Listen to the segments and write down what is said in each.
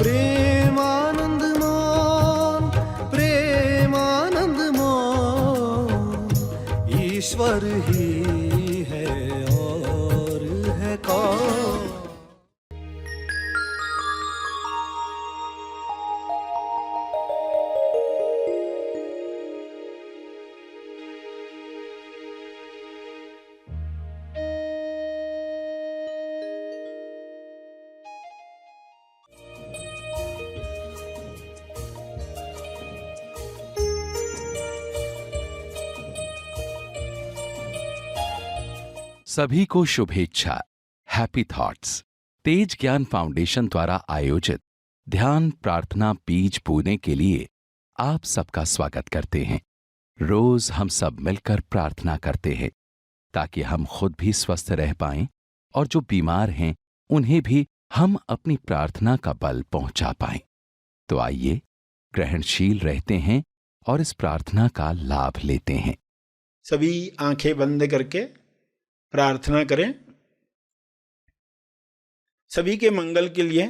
प्रेमानंद मोहन, प्रेमानंद मोहन, ईश्वर ही है और है कौन। सभी को शुभेच्छा। हैप्पी थॉट्स तेज ज्ञान फाउंडेशन द्वारा आयोजित ध्यान प्रार्थना बीज बोने के लिए आप सबका स्वागत करते हैं। रोज हम सब मिलकर प्रार्थना करते हैं ताकि हम खुद भी स्वस्थ रह पाएं और जो बीमार हैं उन्हें भी हम अपनी प्रार्थना का बल पहुंचा पाएं। तो आइए ग्रहणशील रहते हैं और इस प्रार्थना का लाभ लेते हैं। सभी आंखें बंद करके प्रार्थना करें। सभी के मंगल के लिए,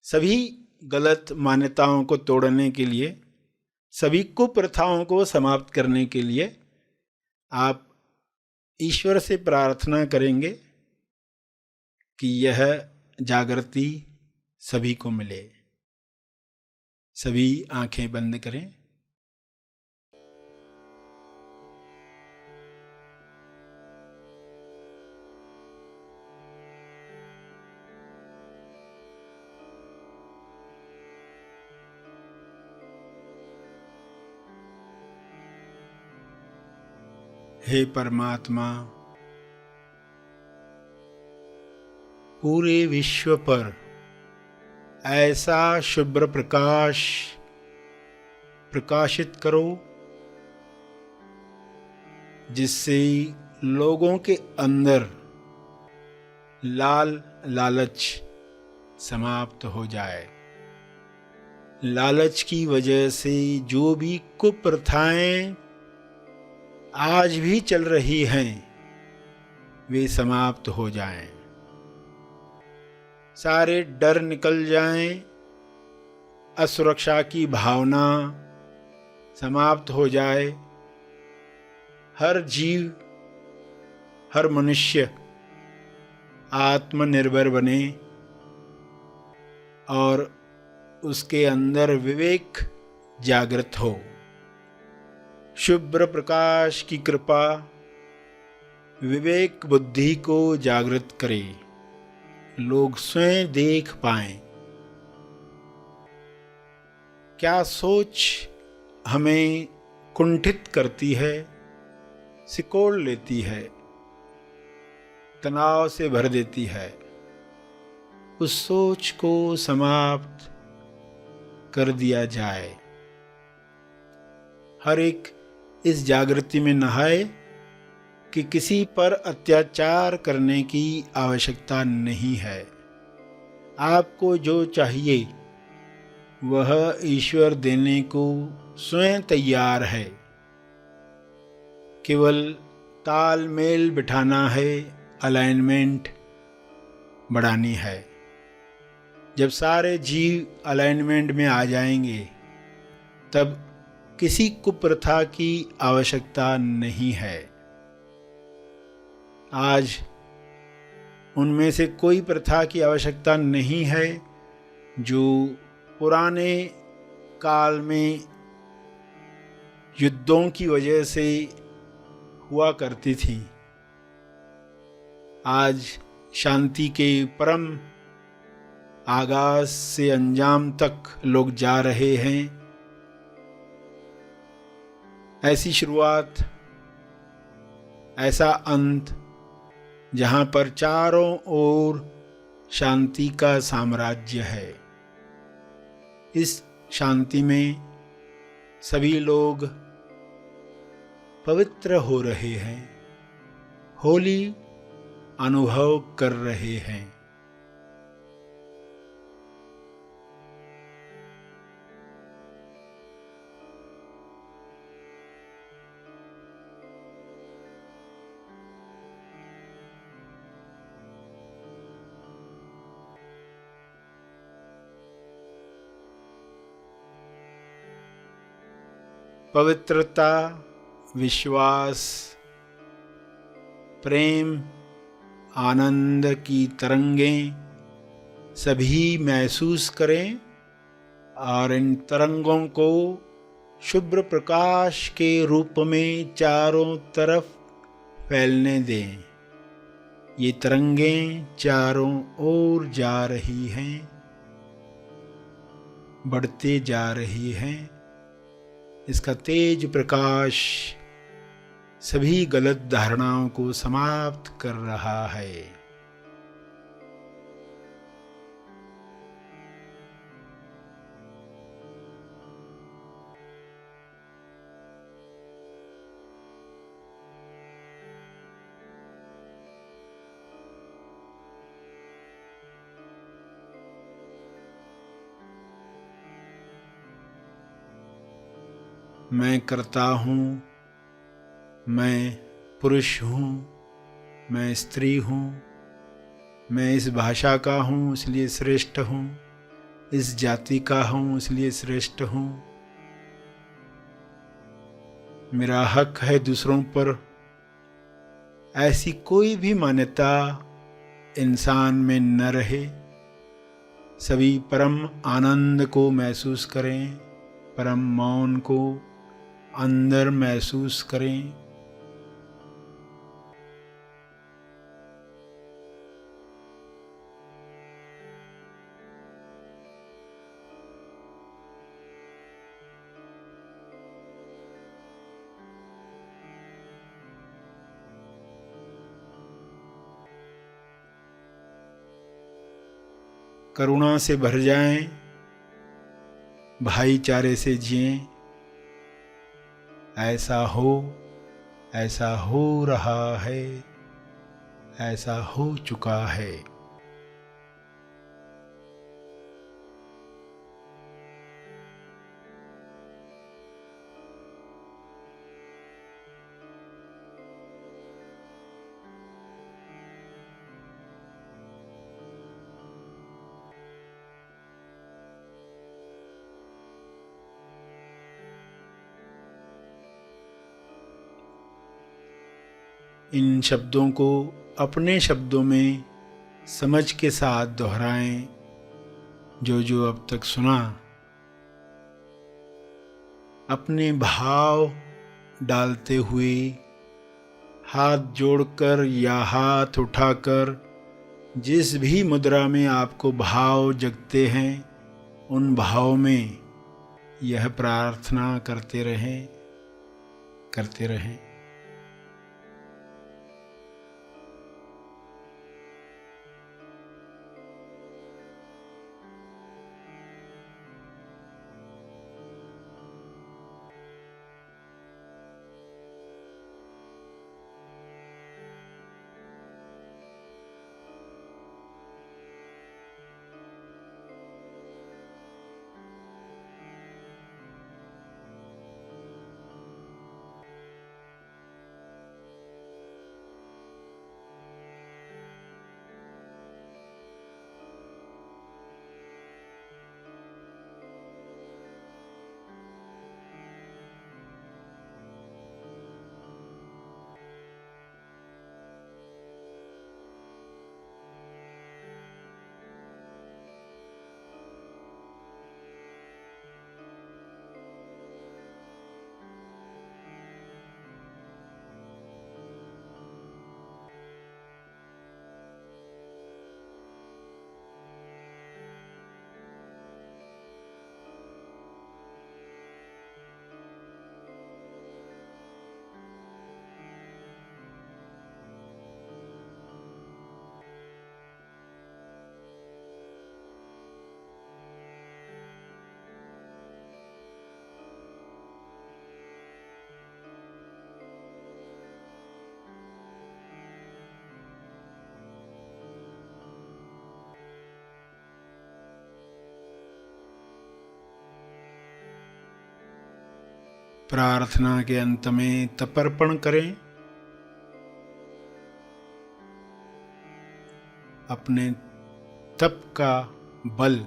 सभी गलत मान्यताओं को तोड़ने के लिए, सभी कुप्रथाओं को समाप्त करने के लिए आप ईश्वर से प्रार्थना करेंगे कि यह जागृति सभी को मिले। सभी आंखें बंद करें। हे परमात्मा, पूरे विश्व पर ऐसा शुभ्र प्रकाश प्रकाशित करो जिससे लोगों के अंदर लालच समाप्त हो जाए। लालच की वजह से जो भी कुप्रथाएं आज भी चल रही हैं वे समाप्त हो जाएं। सारे डर निकल जाएं, असुरक्षा की भावना समाप्त हो जाए। हर जीव, हर मनुष्य आत्मनिर्भर बने और उसके अंदर विवेक जागृत हो। शुभ्र प्रकाश की कृपा विवेक बुद्धि को जागृत करे, लोग स्वयं देख पाएं क्या सोच हमें कुंठित करती है, सिकोड़ लेती है, तनाव से भर देती है। उस सोच को समाप्त कर दिया जाए। हर एक इस जागृति में नहाए कि किसी पर अत्याचार करने की आवश्यकता नहीं है। आपको जो चाहिए वह ईश्वर देने को स्वयं तैयार है। केवल तालमेल बिठाना है, अलाइनमेंट बढ़ानी है। जब सारे जीव अलाइनमेंट में आ जाएंगे तब किसी कुप्रथा की आवश्यकता नहीं है। आज उनमें से कोई प्रथा की आवश्यकता नहीं है जो पुराने काल में युद्धों की वजह से हुआ करती थी। आज शांति के परम आगाज से अंजाम तक लोग जा रहे हैं। ऐसी शुरुआत, ऐसा अंत जहां पर चारों ओर शांति का साम्राज्य है। इस शांति में सभी लोग पवित्र हो रहे हैं, होली अनुभव कर रहे हैं। पवित्रता, विश्वास, प्रेम, आनंद की तरंगें सभी महसूस करें और इन तरंगों को शुभ्र प्रकाश के रूप में चारों तरफ फैलने दें। ये तरंगें चारों ओर जा रही हैं, बढ़ते जा रही हैं। इसका तेज प्रकाश सभी गलत धारणाओं को समाप्त कर रहा है। मैं करता हूँ, मैं पुरुष हूँ, मैं स्त्री हूँ, मैं इस भाषा का हूँ इसलिए श्रेष्ठ हूँ, इस जाति का हूँ इसलिए श्रेष्ठ हूँ। मेरा हक है दूसरों पर। ऐसी कोई भी मान्यता इंसान में न रहे। सभी परम आनंद को महसूस करें, परम मौन को अंदर महसूस करें। करुणा से भर जाएं, भाईचारे से जिएं। ऐसा हो रहा है, ऐसा हो चुका है। इन शब्दों को अपने शब्दों में समझ के साथ दोहराएं। जो अब तक सुना, अपने भाव डालते हुए हाथ जोड़कर या हाथ उठाकर जिस भी मुद्रा में आपको भाव जगते हैं, उन भाव में यह प्रार्थना करते रहें। प्रार्थना के अंत में तर्पण करें। अपने तप का बल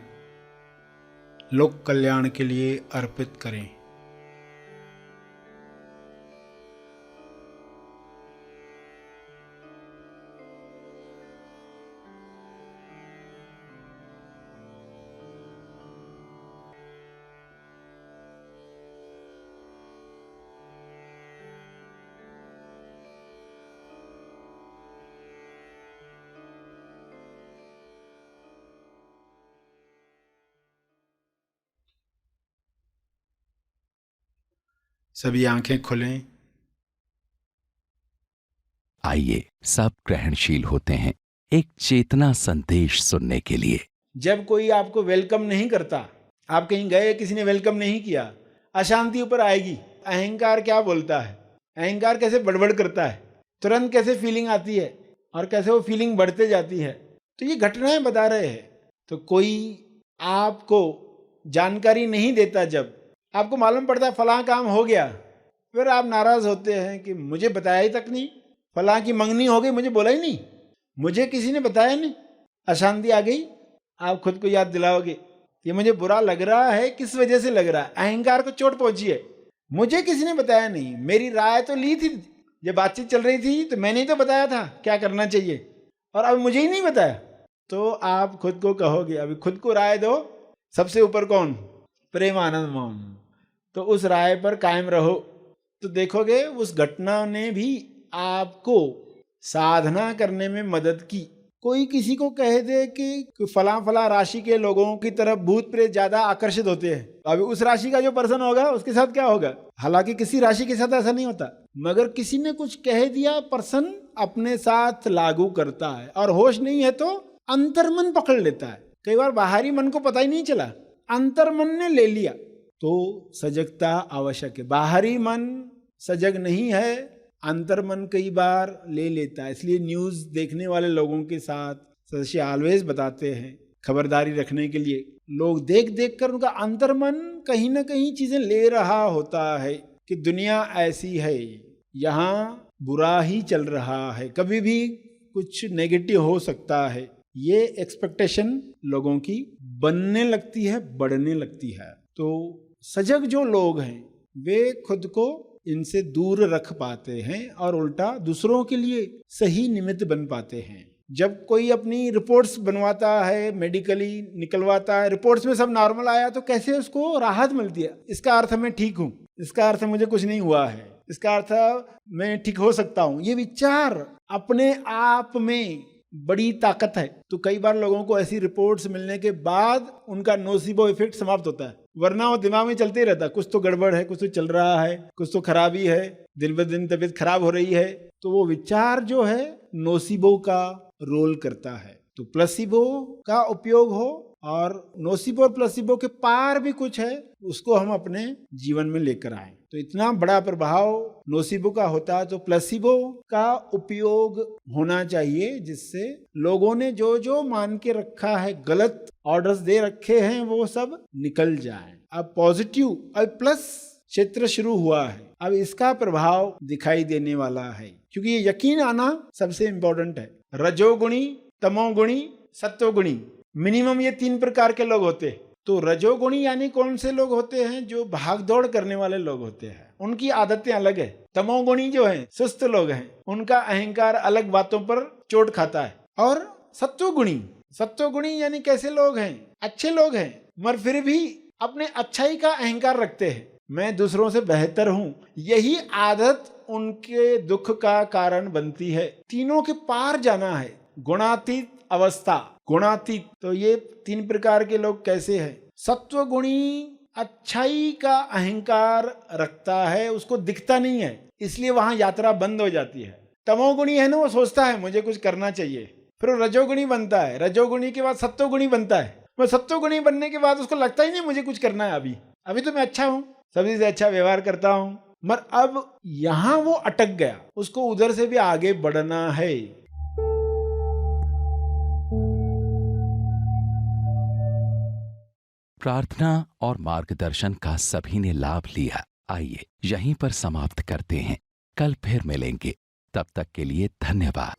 लोक कल्याण के लिए अर्पित करें। सभी आंखें खुलें। आइए सब ग्रहणशील होते हैं एक चेतना संदेश सुनने के लिए। जब कोई आपको वेलकम नहीं करता, आप कहीं गए, किसी ने वेलकम नहीं किया, अशांति ऊपर आएगी। अहंकार क्या बोलता है, अहंकार कैसे बड़बड़ करता है, तुरंत कैसे फीलिंग आती है और कैसे वो फीलिंग बढ़ते जाती है। तो ये घटनाएं बता रहे हैं। तो कोई आपको जानकारी नहीं देता, जब आपको मालूम पड़ता है फलां काम हो गया, फिर आप नाराज होते हैं कि मुझे बताया ही तक नहीं, फलां की मंगनी हो गई, मुझे बोला ही नहीं, मुझे किसी ने बताया नहीं। अशांति आ गई, आप खुद को याद दिलाओगे ये मुझे बुरा लग रहा है, किस वजह से लग रहा है। अहंकार को चोट पहुंची है, मुझे किसी ने बताया नहीं, मेरी राय तो ली थी, जब बातचीत चल रही थी तो मैंने ही तो बताया था क्या करना चाहिए, और अब मुझे ही नहीं बताया। तो आप खुद को कहोगे, अभी खुद को राय दो। सबसे ऊपर कौन? प्रेमानंद मौन। तो उस राय पर कायम रहो, तो देखोगे उस घटना ने भी आपको साधना करने में मदद की। कोई किसी को कह दे कि फला फला राशि के लोगों की तरफ भूत प्रेत ज्यादा आकर्षित होते हैं, अभी उस राशि का जो पर्सन होगा उसके साथ क्या होगा? हालांकि किसी राशि के साथ ऐसा नहीं होता, मगर किसी ने कुछ कह दिया, पर्सन अपने साथ लागू करता है, और होश नहीं है तो अंतर्मन पकड़ लेता है। कई बार बाहरी मन को पता ही नहीं चला, अंतर्मन ने ले लिया। तो सजगता आवश्यक है। बाहरी मन सजग नहीं है, अंतर्मन कई बार ले लेता है। इसलिए न्यूज़ देखने वाले लोगों के साथ सदस्य ऑलवेज बताते हैं, खबरदारी रखने के लिए। लोग देख देख कर उनका अंतर्मन कहीं ना कहीं चीजें ले रहा होता है कि दुनिया ऐसी है, यहाँ बुरा ही चल रहा है, कभी भी कुछ नेगेटिव हो सकता है। ये एक्सपेक्टेशन लोगों की बनने लगती है, बढ़ने लगती है। तो सजग जो लोग हैं वे खुद को इनसे दूर रख पाते हैं और उल्टा दूसरों के लिए सही निमित्त बन पाते हैं। जब कोई अपनी रिपोर्ट्स बनवाता है, मेडिकली निकलवाता है, रिपोर्ट्स में सब नॉर्मल आया, तो कैसे उसको राहत मिलती है? इसका अर्थ मैं ठीक हूँ, इसका अर्थ मुझे कुछ नहीं हुआ है, इसका अर्थ मैं ठीक हो सकता हूँ। ये विचार अपने आप में बड़ी ताकत है। तो कई बार लोगों को ऐसी रिपोर्ट्स मिलने के बाद उनका नोसिबो इफेक्ट समाप्त होता है, वरना वो दिमाग में चलते ही रहता है, कुछ तो गड़बड़ है, कुछ तो चल रहा है, कुछ तो खराबी है, दिन ब दिन तबीयत खराब हो रही है। तो वो विचार जो है नोसिबो का रोल करता है। तो प्लेसिबो का उपयोग हो, और नोसिबो और प्लेसिबो के पार भी कुछ है, उसको हम अपने जीवन में लेकर आए। तो इतना बड़ा प्रभाव नोसिबो का होता है, तो प्लेसिबो का उपयोग होना चाहिए, जिससे लोगों ने जो जो मान के रखा है, गलत ऑर्डर्स दे रखे हैं, वो सब निकल जाए। अब पॉजिटिव और प्लस क्षेत्र शुरू हुआ है, अब इसका प्रभाव दिखाई देने वाला है, क्योंकि ये यकीन आना सबसे इंपॉर्टेंट है। रजोगुणी, तमोगुणी, सत्वगुणी, मिनिमम ये 3 प्रकार के लोग होते हैं। तो रजोगुणी यानी कौन से लोग होते हैं? जो भाग दौड़ करने वाले लोग होते हैं, उनकी आदतें अलग है। तमोगुणी जो है, सुस्त लोग हैं, उनका अहंकार अलग बातों पर चोट खाता है। और सत्वगुणी, सत्वगुणी यानी कैसे लोग हैं? अच्छे लोग हैं, मगर फिर भी अपने अच्छाई का अहंकार रखते हैं, मैं दूसरों से बेहतर हूं। यही आदत उनके दुख का कारण बनती है। तीनों के पार जाना है, गुणातीत अवस्था, गुणातीत। तो ये 3 प्रकार के लोग कैसे हैं? सत्वगुणी अच्छाई का अहंकार रखता है, उसको दिखता नहीं है, इसलिए वहां यात्रा बंद हो जाती है। तमोगुणी है ना, वो सोचता है मुझे कुछ करना चाहिए, फिर वो रजोगुणी बनता है, रजोगुणी के बाद सत्वगुणी बनता है, वो सत्वगुणी बनने के बाद उसको लगता ही नहीं मुझे कुछ करना है, अभी तो मैं अच्छा हूं, सभी से अच्छा व्यवहार करता हूं, मगर अब यहां वो अटक गया, उसको उधर से भी आगे बढ़ना है। प्रार्थना और मार्गदर्शन का सभी ने लाभ लिया। आइए यहीं पर समाप्त करते हैं, कल फिर मिलेंगे, तब तक के लिए धन्यवाद।